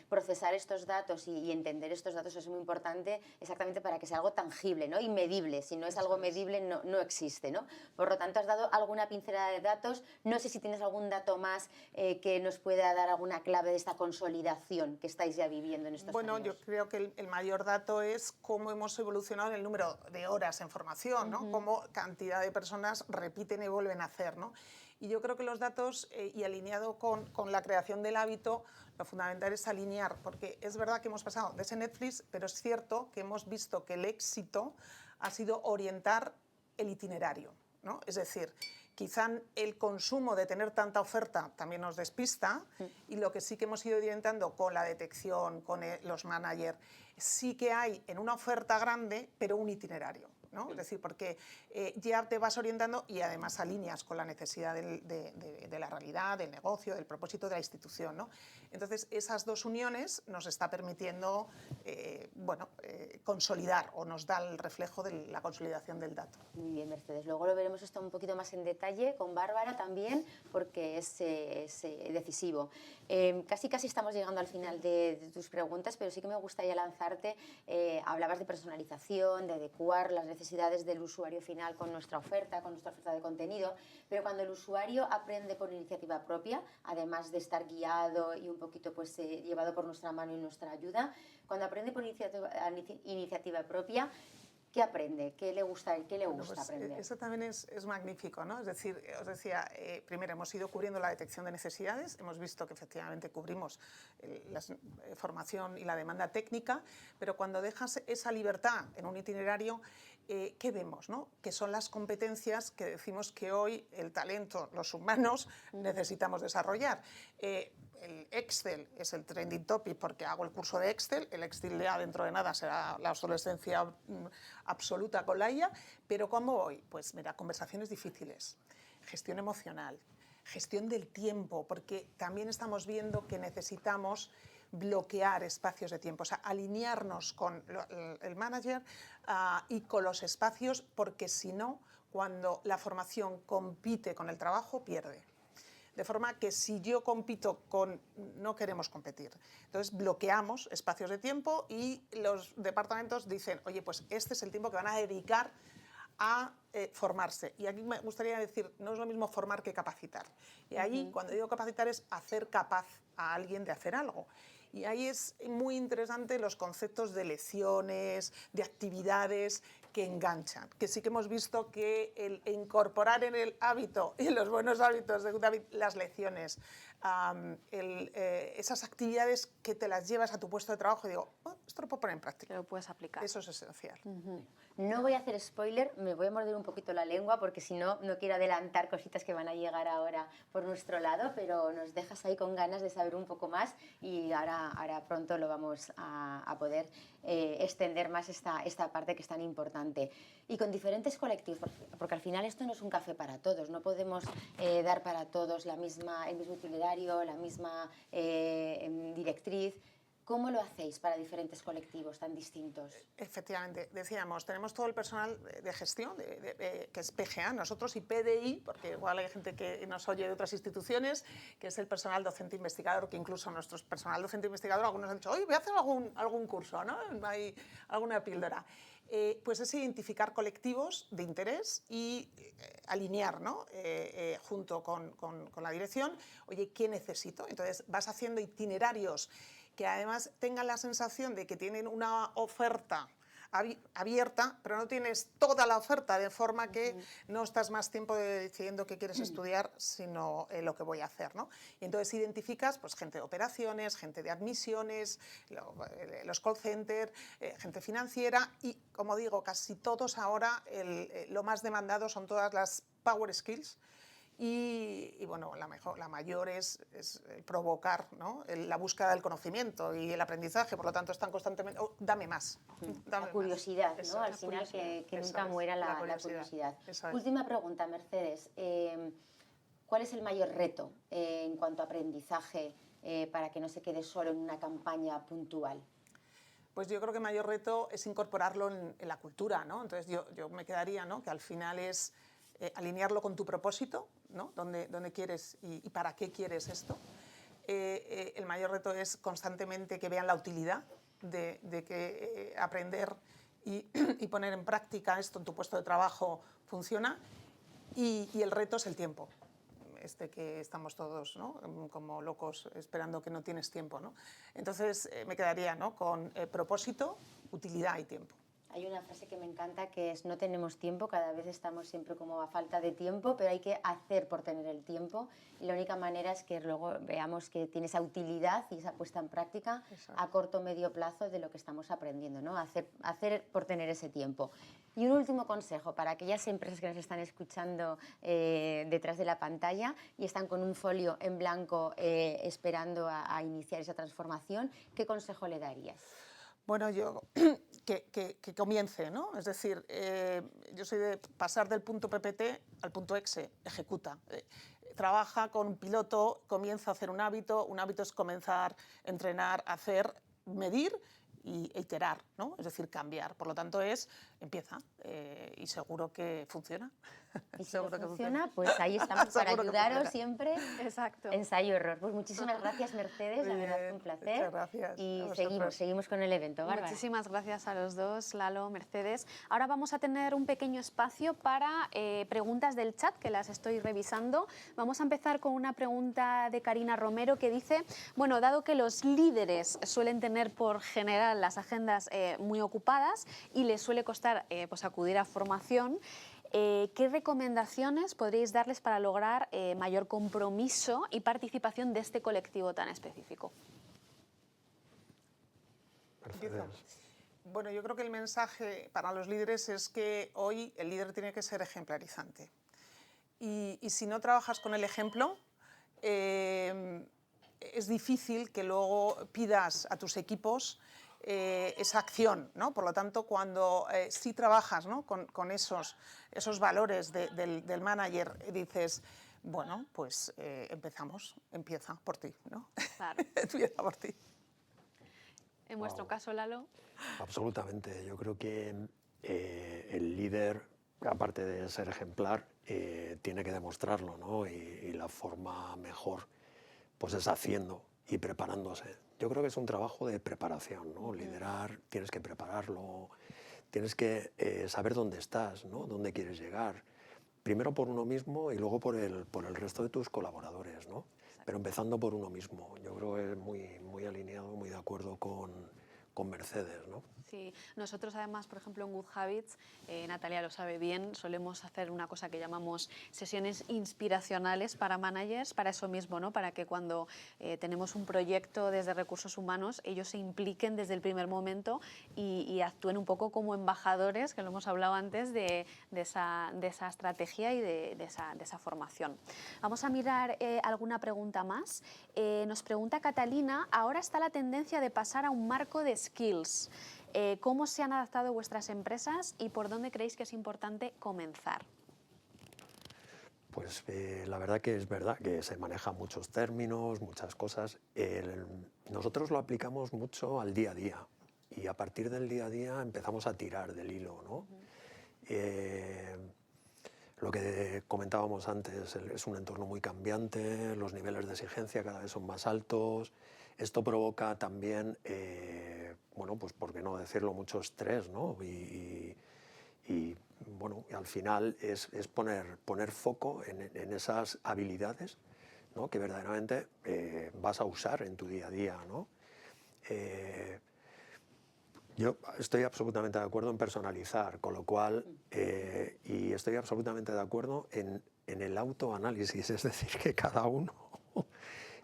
[SPEAKER 3] procesar estos datos y entender estos datos es muy importante exactamente para que sea algo tangible, ¿no? Y medible. Si no es algo medible, no existe, ¿no? Por lo tanto, has dado alguna pincelada de datos. No sé si tienes algún dato más que nos pueda dar alguna clave de esta consolidación que estáis ya viviendo en estos años.
[SPEAKER 6] Bueno, yo creo que el mayor dato es cómo hemos evolucionado en el número de horas en formación, ¿no? Cómo cantidad de personas repiten y vuelven a hacer, ¿no? Y yo creo que los datos, y alineado con la creación del hábito, lo fundamental es alinear, porque es verdad que hemos pasado de ese Netflix, pero es cierto que hemos visto que el éxito ha sido orientar el itinerario, ¿no? Es decir, quizá el consumo de tener tanta oferta también nos despista y lo que sí que hemos ido orientando con la detección, con los managers, sí que hay en una oferta grande, pero un itinerario, ¿no? Es decir, porque ya te vas orientando y además alineas con la necesidad de la realidad, del negocio, del propósito de la institución, ¿no? Entonces, esas dos uniones nos está permitiendo consolidar o nos da el reflejo de la consolidación del dato.
[SPEAKER 3] Muy bien, Mercedes. Luego lo veremos esto un poquito más en detalle con Bárbara también, porque es decisivo. Casi estamos llegando al final de tus preguntas, pero sí que me gustaría lanzarte. Hablabas de personalización, de adecuar las necesidades del usuario final con nuestra oferta de contenido, pero cuando el usuario aprende por iniciativa propia, además de estar guiado y un poquito pues, llevado por nuestra mano y nuestra ayuda, cuando aprende por iniciativa propia, ¿qué aprende? ¿Qué le gusta
[SPEAKER 6] Pues
[SPEAKER 3] aprender?
[SPEAKER 6] eso también es magnífico, ¿no? Es decir, os decía, primero hemos ido cubriendo la detección de necesidades, hemos visto que efectivamente cubrimos la formación y la demanda técnica, pero cuando dejas esa libertad en un itinerario, ¿qué vemos, no? Que son las competencias que decimos que hoy el talento, los humanos, necesitamos desarrollar. El Excel es el trending topic porque hago el curso de Excel, el Excel ya dentro de nada será la obsolescencia absoluta con la IA, pero ¿cómo voy? Pues mira, conversaciones difíciles, gestión emocional, gestión del tiempo, porque también estamos viendo que necesitamos bloquear espacios de tiempo, o sea, alinearnos con el manager y con los espacios, porque si no, cuando la formación compite con el trabajo, pierde. De forma que si yo compito no queremos competir. Entonces bloqueamos espacios de tiempo y los departamentos dicen, oye, pues este es el tiempo que van a dedicar a formarse. Y aquí me gustaría decir, no es lo mismo formar que capacitar. Y ahí, cuando digo capacitar, es hacer capaz a alguien de hacer algo. Y ahí es muy interesante los conceptos de lecciones, de actividades que enganchan, que sí que hemos visto que el incorporar en el hábito y en los buenos hábitos de David las lecciones, esas actividades que te las llevas a tu puesto de trabajo y digo, oh, esto lo puedo poner en práctica.
[SPEAKER 4] Que lo puedes aplicar.
[SPEAKER 6] Eso es esencial.
[SPEAKER 3] No voy a hacer spoiler, me voy a morder un poquito la lengua porque si no, no quiero adelantar cositas que van a llegar ahora por nuestro lado, pero nos dejas ahí con ganas de saber un poco más y ahora pronto lo vamos a poder extender más esta parte que es tan importante. Y con diferentes colectivos, porque al final esto no es un café para todos, no podemos dar para todos el mismo itinerario, la misma directriz. ¿Cómo lo hacéis para diferentes colectivos tan distintos?
[SPEAKER 6] Efectivamente, decíamos, tenemos todo el personal de gestión, que es PGA, nosotros, y PDI, porque igual hay gente que nos oye de otras instituciones, que es el personal docente investigador, que incluso nuestro personal docente investigador, algunos han dicho, oye, voy a hacer algún curso, ¿no? Hay alguna píldora. Pues es identificar colectivos de interés y alinear, ¿no? Junto con la dirección, oye, ¿qué necesito? Entonces vas haciendo itinerarios que además tengan la sensación de que tienen una oferta abierta, pero no tienes toda la oferta, de forma que no estás más tiempo decidiendo qué quieres estudiar, sino lo que voy a hacer, ¿no? Y entonces identificas pues, gente de operaciones, gente de admisiones, los call centers, gente financiera y, como digo, casi todos ahora lo más demandado son todas las power skills. Y bueno, la mayor es provocar, ¿no? La búsqueda del conocimiento y el aprendizaje, por lo tanto están constantemente, oh, dame más. Dame
[SPEAKER 3] La curiosidad,
[SPEAKER 6] más.
[SPEAKER 3] ¿no? Al final que nunca muera la curiosidad. Última pregunta, Mercedes. ¿Cuál es el mayor reto en cuanto a aprendizaje para que no se quede solo en una campaña puntual?
[SPEAKER 6] Pues yo creo que el mayor reto es incorporarlo en la cultura, ¿no? Entonces yo me quedaría, ¿no? Que al final es alinearlo con tu propósito, ¿no? ¿Dónde quieres y para qué quieres esto? El mayor reto es constantemente que vean la utilidad de que aprender y poner en práctica esto en tu puesto de trabajo funciona. Y el reto es el tiempo, que estamos todos, ¿no? Como locos esperando que no tienes tiempo, ¿no? Entonces me quedaría, ¿no? Con propósito, utilidad y tiempo.
[SPEAKER 3] Hay una frase que me encanta que es: no tenemos tiempo, cada vez estamos siempre como a falta de tiempo, pero hay que hacer por tener el tiempo y la única manera es que luego veamos que tiene esa utilidad y esa puesta en práctica a corto o medio plazo de lo que estamos aprendiendo, ¿no? Hacer por tener ese tiempo. Y un último consejo para aquellas empresas que nos están escuchando detrás de la pantalla y están con un folio en blanco esperando a iniciar esa transformación, ¿qué consejo le darías?
[SPEAKER 6] Bueno, yo que comience, ¿no? Es decir, yo soy de pasar del punto PPT al punto EXE, ejecuta. Trabaja con un piloto, comienza a hacer un hábito es comenzar a entrenar, hacer, medir y iterar, ¿no? Es decir, cambiar. Por lo tanto, empieza y seguro que funciona.
[SPEAKER 3] Y si no funciona, pues ahí estamos para ayudaros siempre.
[SPEAKER 4] Exacto.
[SPEAKER 3] Ensayo-error. Pues muchísimas gracias, Mercedes, la verdad fue un placer.
[SPEAKER 6] Muchas gracias.
[SPEAKER 3] Y seguimos con el evento. Bárbara.
[SPEAKER 4] Muchísimas gracias a los dos, Lalo, Mercedes. Ahora vamos a tener un pequeño espacio para preguntas del chat, que las estoy revisando. Vamos a empezar con una pregunta de Karina Romero que dice, bueno, dado que los líderes suelen tener por general las agendas muy ocupadas y les suele costar pues acudir a formación, ¿qué recomendaciones podríais darles para lograr mayor compromiso y participación de este colectivo tan específico?
[SPEAKER 6] Bueno, yo creo que el mensaje para los líderes es que hoy el líder tiene que ser ejemplarizante. Y si no trabajas con el ejemplo, es difícil que luego pidas a tus equipos esa acción, ¿no? Por lo tanto, cuando sí trabajas, ¿no? con esos valores del manager, dices, bueno, pues empieza por ti, ¿no?
[SPEAKER 4] Claro.
[SPEAKER 6] Empieza por ti.
[SPEAKER 4] En vuestro caso, Lalo.
[SPEAKER 5] Absolutamente. Yo creo que el líder, aparte de ser ejemplar, tiene que demostrarlo, ¿no? Y la forma mejor pues es haciendo y preparándose. Yo creo que es un trabajo de preparación, ¿no? Liderar, tienes que prepararlo, tienes que saber dónde estás, ¿no? Dónde quieres llegar. Primero por uno mismo y luego por el resto de tus colaboradores, ¿no? Pero empezando por uno mismo. Yo creo que es muy alineado, muy de acuerdo con Mercedes, ¿no?
[SPEAKER 4] Sí, nosotros además, por ejemplo, en Good Habits, Natalia lo sabe bien, solemos hacer una cosa que llamamos sesiones inspiracionales para managers, para eso mismo, ¿no? Para que cuando tenemos un proyecto desde recursos humanos, ellos se impliquen desde el primer momento y actúen un poco como embajadores, que lo hemos hablado antes, de esa estrategia y de esa formación. Vamos a mirar alguna pregunta más. Nos pregunta Catalina, ahora está la tendencia de pasar a un marco de skills. ¿Cómo se han adaptado vuestras empresas y por dónde creéis que es importante comenzar?
[SPEAKER 5] Pues la verdad que es verdad que se manejan muchos términos, muchas cosas. Nosotros lo aplicamos mucho al día a día y a partir del día a día empezamos a tirar del hilo, ¿no? Lo que comentábamos antes, es un entorno muy cambiante, los niveles de exigencia cada vez son más altos. Esto provoca también, bueno, pues por qué no decirlo, mucho estrés, ¿no? Y bueno, al final es poner foco en esas habilidades, ¿no? Que verdaderamente vas a usar en tu día a día, ¿no? Yo estoy absolutamente de acuerdo en personalizar, con lo cual, y estoy absolutamente de acuerdo en el autoanálisis, es decir, que cada uno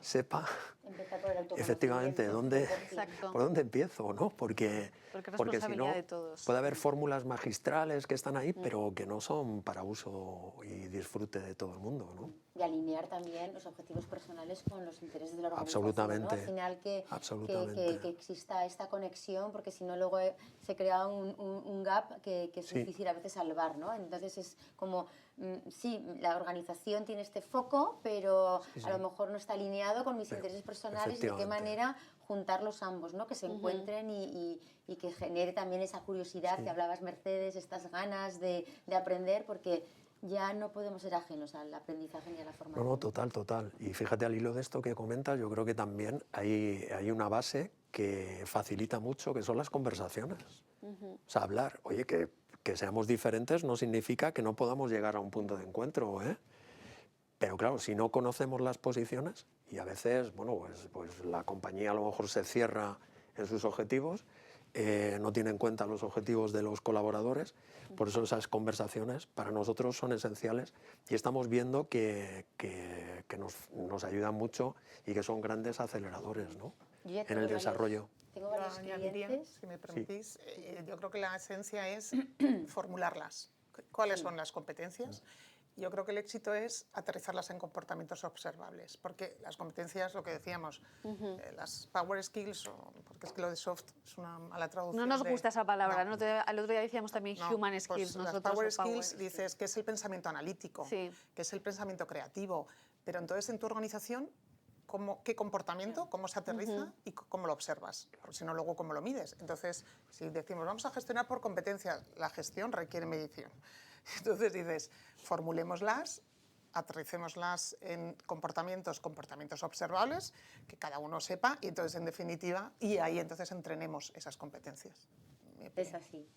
[SPEAKER 5] sepa
[SPEAKER 3] Empezar por el autoconocimiento.
[SPEAKER 5] efectivamente
[SPEAKER 4] Exacto.
[SPEAKER 5] por dónde empiezo, ¿no? Porque
[SPEAKER 4] es
[SPEAKER 5] si
[SPEAKER 4] responsabilidad
[SPEAKER 5] no,
[SPEAKER 4] de todos.
[SPEAKER 5] puede haber fórmulas magistrales que están ahí, pero que no son para uso y disfrute de todo el mundo, ¿no?
[SPEAKER 3] Y alinear también los objetivos personales con los intereses de la organización.
[SPEAKER 5] Absolutamente.
[SPEAKER 3] ¿No? Al final
[SPEAKER 5] Absolutamente.
[SPEAKER 3] que exista esta conexión, porque si no luego se crea un gap que es
[SPEAKER 5] Sí.
[SPEAKER 3] difícil a veces salvar, ¿no? Entonces es como, sí, la organización tiene este foco, pero a lo mejor no está alineado con mis intereses personales y de qué
[SPEAKER 5] efectivamente.
[SPEAKER 3] manera juntarlos ambos, ¿no? Que se encuentren y que genere también esa curiosidad que hablabas, Mercedes, estas ganas de aprender, porque ya no podemos ser ajenos al aprendizaje ni a la formación.
[SPEAKER 5] No, total. Y fíjate, al hilo de esto que comentas, yo creo que también hay una base que facilita mucho, que son las conversaciones. O sea, hablar, oye, que seamos diferentes no significa que no podamos llegar a un punto de encuentro, ¿eh? Pero claro, si no conocemos las posiciones, y a veces, bueno, pues la compañía a lo mejor se cierra en sus objetivos, no tiene en cuenta los objetivos de los colaboradores, por eso esas conversaciones para nosotros son esenciales y estamos viendo que nos ayudan mucho y que son grandes aceleradores, ¿no? En el desarrollo.
[SPEAKER 3] Tengo
[SPEAKER 6] Yo
[SPEAKER 3] varios
[SPEAKER 6] añadiría,
[SPEAKER 3] clientes.
[SPEAKER 6] si me permitís, yo creo que la esencia es formularlas. ¿Cuáles son las competencias? Yo creo que el éxito es aterrizarlas en comportamientos observables, porque las competencias, lo que decíamos, las power skills, porque es que lo de soft es una mala traducción.
[SPEAKER 4] No nos gusta esa palabra,
[SPEAKER 6] No.
[SPEAKER 4] ¿no? Al otro día decíamos también
[SPEAKER 6] No,
[SPEAKER 4] human
[SPEAKER 6] pues
[SPEAKER 4] skills.
[SPEAKER 6] las
[SPEAKER 4] Nosotros,
[SPEAKER 6] power
[SPEAKER 4] o
[SPEAKER 6] skills dices que es el pensamiento analítico,
[SPEAKER 4] Sí.
[SPEAKER 6] que es el pensamiento creativo, pero entonces en tu organización, ¿qué comportamiento, cómo se aterriza y cómo lo observas? Porque si no, luego cómo lo mides. Entonces, si decimos vamos a gestionar por competencias, la gestión requiere medición. Entonces dices, formulémoslas, aterricémoslas en comportamientos observables, que cada uno sepa, y entonces, en definitiva, y ahí entonces entrenemos esas competencias.
[SPEAKER 3] Es así.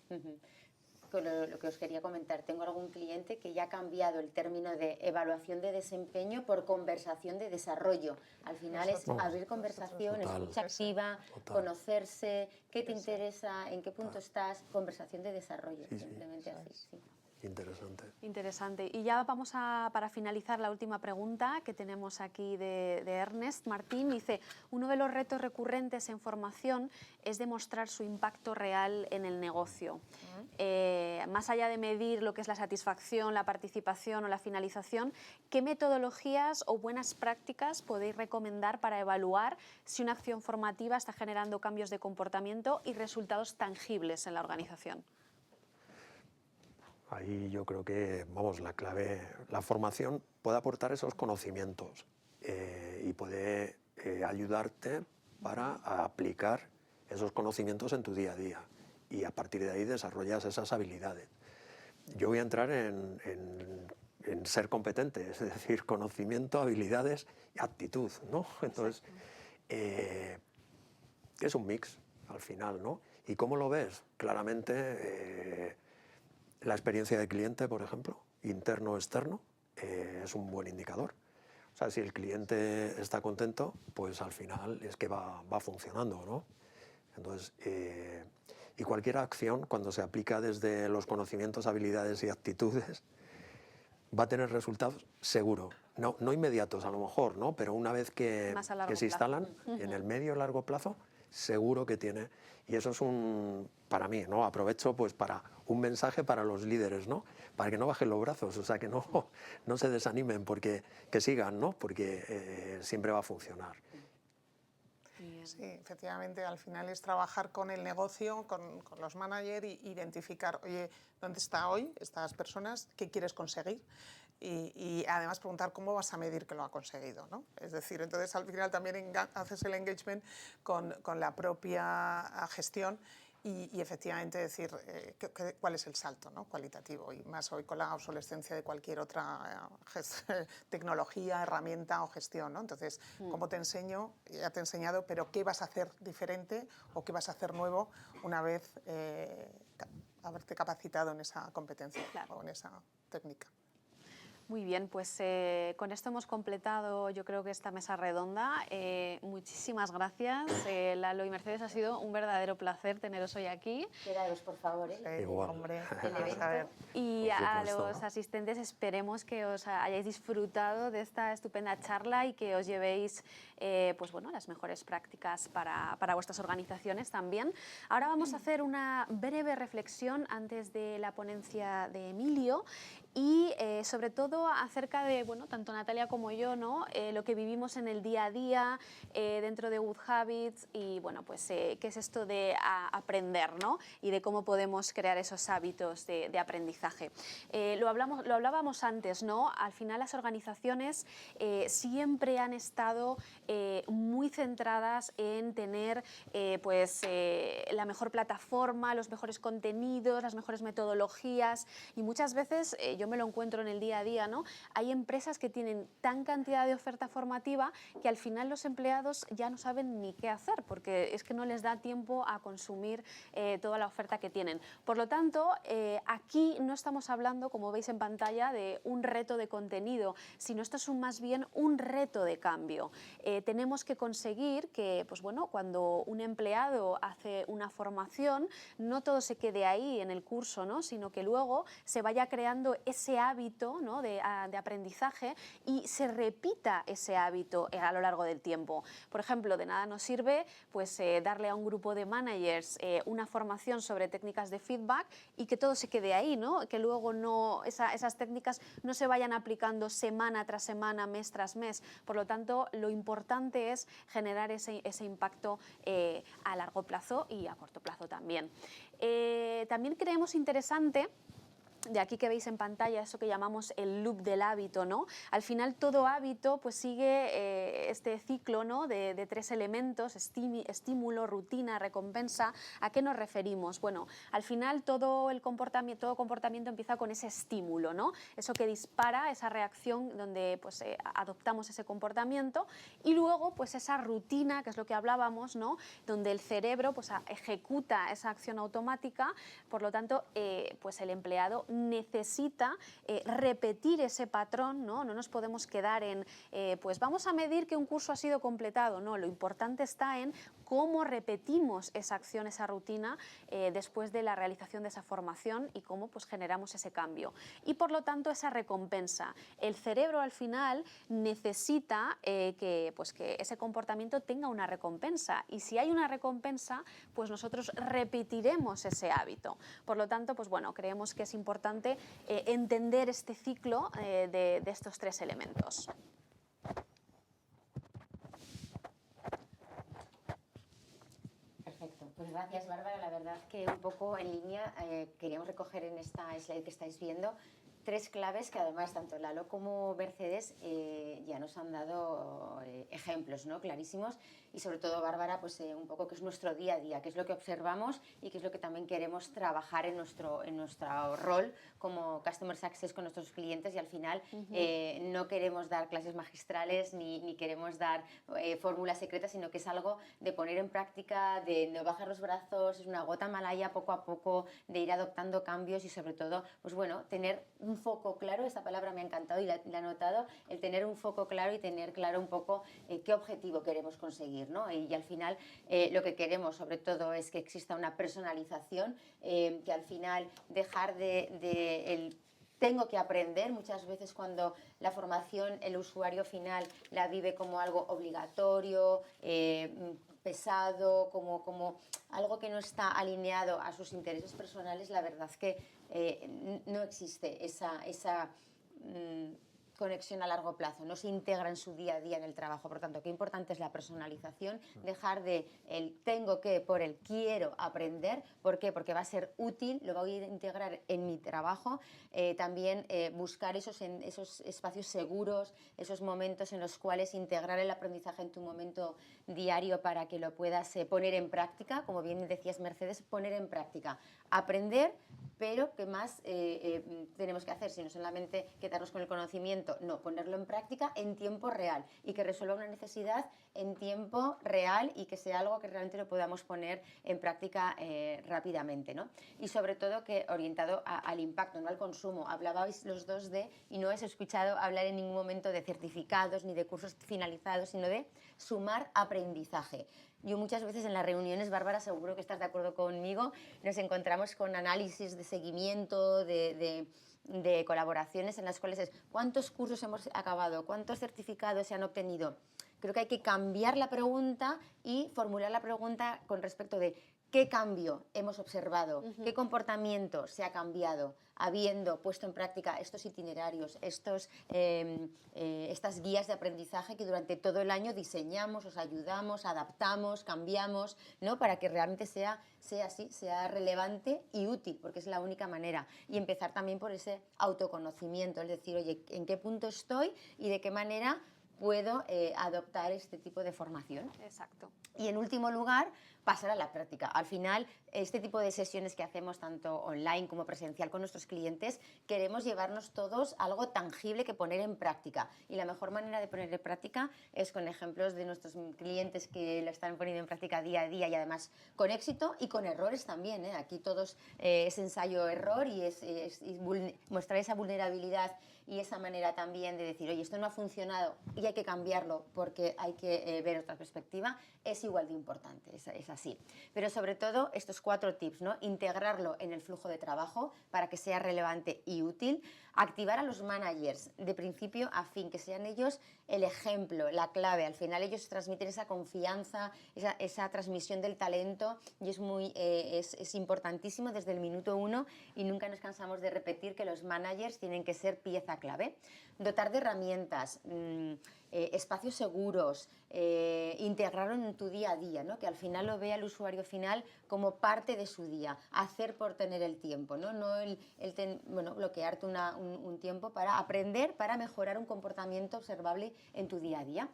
[SPEAKER 3] Con lo que os quería comentar, tengo algún cliente que ya ha cambiado el término de evaluación de desempeño por conversación de desarrollo. Al final es abrir conversación,
[SPEAKER 5] Total.
[SPEAKER 3] escucha activa,
[SPEAKER 5] Total.
[SPEAKER 3] conocerse, qué te interesa, en qué punto estás, conversación de desarrollo, simplemente así. Sí.
[SPEAKER 5] Interesante.
[SPEAKER 4] Interesante. Y ya vamos para finalizar la última pregunta que tenemos aquí de Ernest Martín. Dice, uno de los retos recurrentes en formación es demostrar su impacto real en el negocio. Más allá de medir lo que es la satisfacción, la participación o la finalización, ¿qué metodologías o buenas prácticas podéis recomendar para evaluar si una acción formativa está generando cambios de comportamiento y resultados tangibles en la organización?
[SPEAKER 5] Ahí yo creo que, vamos, la clave, la formación puede aportar esos conocimientos y puede ayudarte para aplicar esos conocimientos en tu día a día y a partir de ahí desarrollas esas habilidades. Yo voy a entrar en ser competente, es decir, conocimiento, habilidades y actitud, ¿no? Entonces, es un mix al final, ¿no? ¿Y cómo lo ves? Claramente la experiencia de cliente, por ejemplo, interno o externo, es un buen indicador. O sea, si el cliente está contento, pues al final es que va funcionando, ¿no? Entonces, y cualquier acción, cuando se aplica desde los conocimientos, habilidades y actitudes, va a tener resultados seguro. No inmediatos a lo mejor, ¿no? Pero una vez que
[SPEAKER 4] Más a largo
[SPEAKER 5] se instalan,
[SPEAKER 4] plazo.
[SPEAKER 5] en el medio y largo plazo, seguro que tiene. Y eso es para mí, ¿no? Aprovecho pues para un mensaje para los líderes, ¿no? Para que no bajen los brazos, o sea, que no se desanimen, porque que sigan, ¿no? Porque siempre va a funcionar.
[SPEAKER 6] Sí, efectivamente, al final es trabajar con el negocio, con los managers y identificar, oye, ¿dónde está hoy estas personas? ¿Qué quieres conseguir? Y además preguntar cómo vas a medir que lo ha conseguido, ¿no? Es decir, entonces al final también haces el engagement con la propia gestión y efectivamente decir cuál es el salto, ¿no? Cualitativo, y más hoy con la obsolescencia de cualquier otra tecnología, herramienta o gestión, ¿no? Entonces, ¿cómo te enseño? Ya te he enseñado, pero ¿qué vas a hacer diferente o qué vas a hacer nuevo una vez haberte capacitado en esa competencia o en esa técnica?
[SPEAKER 4] Muy bien, pues con esto hemos completado, yo creo que esta mesa redonda. Muchísimas gracias, Lalo y Mercedes. Ha sido un verdadero placer teneros hoy aquí.
[SPEAKER 3] Quedaros, por favor, ¿eh?
[SPEAKER 5] Igual.
[SPEAKER 6] Hombre,
[SPEAKER 3] El evento.
[SPEAKER 6] a ver.
[SPEAKER 4] Y
[SPEAKER 5] Por
[SPEAKER 4] a
[SPEAKER 5] supuesto,
[SPEAKER 4] los
[SPEAKER 5] ¿no?
[SPEAKER 4] asistentes esperemos que os hayáis disfrutado de esta estupenda charla y que os llevéis pues bueno, las mejores prácticas para vuestras organizaciones también. Ahora vamos a hacer una breve reflexión antes de la ponencia de Emilio y sobre todo acerca de, bueno, tanto Natalia como yo, ¿no? Lo que vivimos en el día a día dentro de Good Habits y bueno, pues qué es esto de aprender, ¿no? Y de cómo podemos crear esos hábitos de aprendizaje. Lo hablábamos antes, ¿no? Al final las organizaciones siempre han estado muy centradas en tener la mejor plataforma, los mejores contenidos, las mejores metodologías y muchas veces yo me lo encuentro en el día a día, ¿no? Hay empresas que tienen tan cantidad de oferta formativa que al final los empleados ya no saben ni qué hacer porque es que no les da tiempo a consumir toda la oferta que tienen. Por lo tanto, aquí no estamos hablando, como veis en pantalla, de un reto de contenido, sino esto es más bien un reto de cambio. Tenemos que conseguir que, pues bueno, cuando un empleado hace una formación, no todo se quede ahí en el curso, ¿no? Sino que luego se vaya creando ese hábito, ¿no? de aprendizaje y se repita ese hábito a lo largo del tiempo. Por ejemplo, de nada nos sirve pues, darle a un grupo de managers una formación sobre técnicas de feedback y que todo se quede ahí, ¿no? Que luego esas técnicas no se vayan aplicando semana tras semana, mes tras mes. Por lo tanto, lo importante es generar ese impacto a largo plazo y a corto plazo también. También creemos interesante, de aquí que veis en pantalla, eso que llamamos el loop del hábito, ¿no? Al final todo hábito pues sigue este ciclo, ¿no? de tres elementos, estímulo, rutina, recompensa. ¿A qué nos referimos? Bueno, al final todo comportamiento empieza con ese estímulo, ¿no? Eso que dispara esa reacción donde pues, adoptamos ese comportamiento y luego pues esa rutina, que es lo que hablábamos, ¿no? Donde el cerebro pues, ejecuta esa acción automática, por lo tanto pues el empleado necesita repetir ese patrón, ¿no? No nos podemos quedar en, pues vamos a medir que un curso ha sido completado, no, lo importante está en cómo repetimos esa acción, esa rutina después de la realización de esa formación y cómo pues generamos ese cambio. Y por lo tanto esa recompensa. El cerebro al final necesita que ese comportamiento tenga una recompensa y si hay una recompensa, pues nosotros repetiremos ese hábito. Por lo tanto, pues bueno, creemos que es importante entender este ciclo de estos tres elementos.
[SPEAKER 3] Perfecto, pues gracias Bárbara, la verdad que un poco en línea queríamos recoger en esta slide que estáis viendo 3 claves que además tanto Lalo como Mercedes ya nos han dado ejemplos, ¿no?, clarísimos, y sobre todo Bárbara, pues un poco que es nuestro día a día, que es lo que observamos y que es lo que también queremos trabajar en nuestro rol como Customer Success con nuestros clientes, y al final no queremos dar clases magistrales ni queremos dar fórmulas secretas, sino que es algo de poner en práctica, de no bajar los brazos, es una gota malaya poco a poco, de ir adoptando cambios y sobre todo, pues bueno, tener un foco claro. Esta palabra me ha encantado y la he notado, el tener un foco claro y tener claro un poco qué objetivo queremos conseguir, ¿no? Y al final lo que queremos sobre todo es que exista una personalización, que al final dejar el tengo que aprender. Muchas veces cuando la formación el usuario final la vive como algo obligatorio, pesado, como algo que no está alineado a sus intereses personales, la verdad es que no existe esa conexión a largo plazo, no se integra en su día a día en el trabajo. Por tanto, qué importante es la personalización, dejar de el tengo que por el quiero aprender. ¿Por qué? Porque va a ser útil, lo voy a integrar en mi trabajo. También buscar esos espacios seguros, esos momentos en los cuales integrar el aprendizaje en tu momento diario para que lo puedas poner en práctica, como bien decías, Mercedes, poner en práctica, aprender. Pero ¿qué más tenemos que hacer? Si no solamente quedarnos con el conocimiento, no, ponerlo en práctica en tiempo real y que resuelva una necesidad en tiempo real y que sea algo que realmente lo podamos poner en práctica rápidamente, ¿no? Y sobre todo que orientado al impacto, no al consumo. Hablabais los dos y no os he escuchado hablar en ningún momento de certificados ni de cursos finalizados, sino de sumar aprendizaje. Yo muchas veces en las reuniones, Bárbara, seguro que estás de acuerdo conmigo, nos encontramos con análisis de seguimiento, de colaboraciones en las cuales es ¿cuántos cursos hemos acabado? ¿Cuántos certificados se han obtenido? Creo que hay que cambiar la pregunta y formular la pregunta con respecto de ¿qué cambio hemos observado? ¿Qué comportamiento se ha cambiado habiendo puesto en práctica estos itinerarios, estas guías de aprendizaje que durante todo el año diseñamos, os ayudamos, adaptamos, cambiamos, ¿no? Para que realmente sea así, sea relevante y útil, porque es la única manera. Y empezar también por ese autoconocimiento, es decir, oye, ¿en qué punto estoy y de qué manera puedo adoptar este tipo de formación?
[SPEAKER 4] Exacto.
[SPEAKER 3] Y en último lugar, pasar a la práctica. Al final, este tipo de sesiones que hacemos tanto online como presencial con nuestros clientes, queremos llevarnos todos algo tangible que poner en práctica. Y la mejor manera de poner en práctica es con ejemplos de nuestros clientes que lo están poniendo en práctica día a día y además con éxito y con errores también, ¿eh? Aquí todos es ensayo-error y es mostrar esa vulnerabilidad y esa manera también de decir, oye, esto no ha funcionado y hay que cambiarlo porque hay que ver otra perspectiva, es igual de importante, es así. Pero sobre todo estos 4 tips, ¿no? Integrarlo en el flujo de trabajo para que sea relevante y útil, activar a los managers de principio a fin, que sean ellos el ejemplo, la clave. Al final ellos transmiten esa confianza, esa transmisión del talento y es importantísimo desde el minuto 1 y nunca nos cansamos de repetir que los managers tienen que ser pieza clave. Dotar de herramientas, espacios seguros, integrarlo en tu día a día, ¿no? Que al final lo vea el usuario final como parte de su día, hacer por tener el tiempo, no bloquearte un tiempo para aprender, para mejorar un comportamiento observable en tu día a día.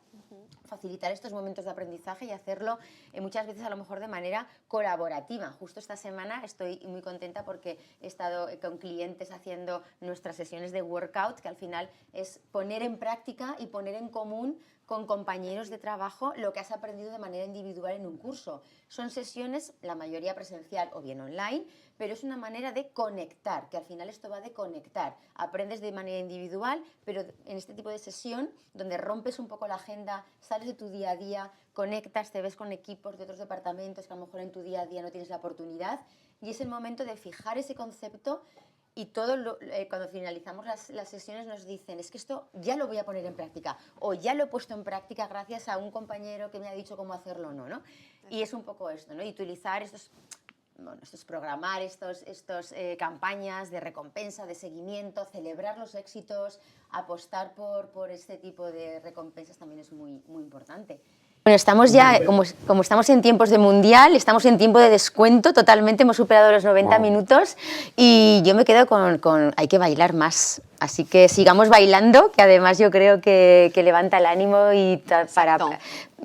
[SPEAKER 3] Facilitar estos momentos de aprendizaje y hacerlo muchas veces a lo mejor de manera colaborativa. Justo esta semana estoy muy contenta porque he estado con clientes haciendo nuestras sesiones de workout, que al final es poner en práctica y poner en común con compañeros de trabajo lo que has aprendido de manera individual en un curso. Son sesiones, la mayoría presencial o bien online, pero es una manera de conectar, que al final esto va de conectar. Aprendes de manera individual, pero en este tipo de sesión, donde rompes un poco la agenda, sales de tu día a día, conectas, te ves con equipos de otros departamentos que a lo mejor en tu día a día no tienes la oportunidad, y es el momento de fijar ese concepto. Y cuando finalizamos las sesiones nos dicen, es que esto ya lo voy a poner en práctica o ya lo he puesto en práctica gracias a un compañero que me ha dicho cómo hacerlo o no, ¿no? Y es un poco esto, ¿no? Y utilizar programar estos campañas de recompensa, de seguimiento, celebrar los éxitos, apostar por este tipo de recompensas también es muy, muy importante. Bueno, estamos ya, como estamos en tiempos de mundial, estamos en tiempo de descuento totalmente, hemos superado los 90 minutos y yo me quedo con hay que bailar más. Así que sigamos bailando, que además yo creo que levanta el ánimo y para...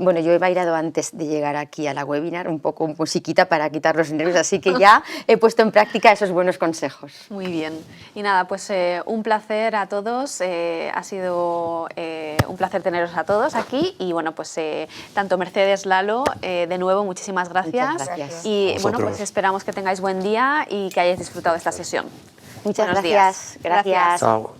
[SPEAKER 3] Bueno, yo he bailado antes de llegar aquí a la webinar, un poco musiquita para quitar los nervios, así que ya he puesto en práctica esos buenos consejos.
[SPEAKER 4] Muy bien. Y nada, pues un placer a todos, ha sido un placer teneros a todos aquí y bueno, pues tanto Mercedes, Lalo, de nuevo muchísimas gracias.
[SPEAKER 3] Muchas gracias.
[SPEAKER 4] Y bueno,
[SPEAKER 5] Vosotros.
[SPEAKER 4] pues esperamos que tengáis buen día y que hayáis disfrutado de esta sesión.
[SPEAKER 3] Muchas
[SPEAKER 4] Buenos
[SPEAKER 3] gracias.
[SPEAKER 4] días. Gracias.
[SPEAKER 5] Chao.